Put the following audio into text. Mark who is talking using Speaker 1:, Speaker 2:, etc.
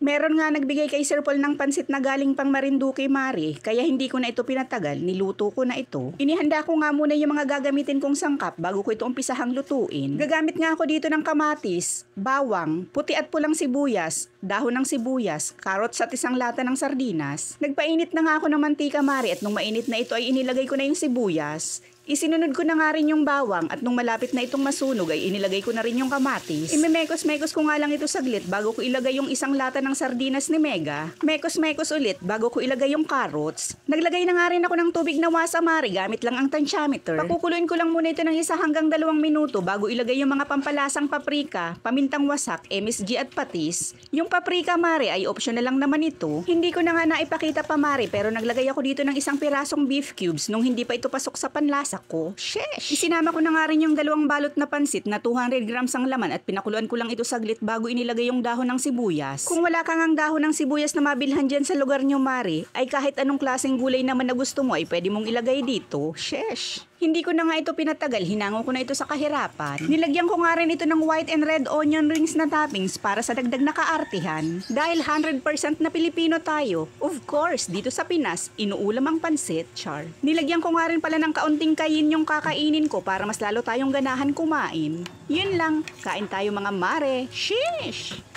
Speaker 1: Meron nga nagbigay kay Sir Paul ng pansit na galing pang Marinduque, Mari, kaya hindi ko na ito pinatagal, niluto ko na ito. Inihanda ko nga muna yung mga gagamitin kong sangkap bago ko ito umpisahang lutuin. Gagamit nga ako dito ng kamatis, bawang, puti at pulang sibuyas, dahon ng sibuyas, carrots at isang lata ng sardinas. Nagpainit na nga ako ng mantika, Mari, at nung mainit na ito ay inilagay ko na yung sibuyas. Isinunod ko na nga rin yung bawang at nung malapit na itong masunog ay inilagay ko na rin yung kamatis. Imemekos-mekos ko nga lang ito saglit bago ko ilagay yung isang lata ng sardinas ni Mega. Mekos-mekos ulit bago ko ilagay yung carrots. Naglagay na nga rin ako ng tubig na wasa, Mari, gamit lang ang tansyameter. Pakukuluin ko lang muna ito ng 1 hanggang 2 minuto bago ilagay yung mga pampalasang paprika, pamintang wasak, MSG at patis. Yung paprika, Mari, ay optional lang naman ito. Hindi ko na nga naipakita pa, Mari, pero naglagay ako dito ng 1 pirasong beef cubes nung hindi pa ito pasok sa panlasa ko. Sheesh! Isinama ko na nga rin yung 2 balot na pansit na 200 grams ang laman at pinakuluan ko lang ito saglit bago inilagay yung dahon ng sibuyas. Kung wala kang ang dahon ng sibuyas na mabilhan dyan sa lugar nyo, Mari, ay kahit anong klaseng gulay naman na gusto mo ay pwede mong ilagay dito. Sheesh! Hindi ko na nga ito pinatagal, hinango ko na ito sa kahirapan. Nilagyan ko nga rin ito ng white and red onion rings na toppings para sa dagdag na kaartihan. Dahil 100% na Pilipino tayo, of course, dito sa Pinas, inuulam ang pansit, char. Nilagyan ko nga rin pala ng kaunting kayin yung kakainin ko para mas lalo tayong ganahan kumain. Yun lang, kain tayo mga mare. Sheesh!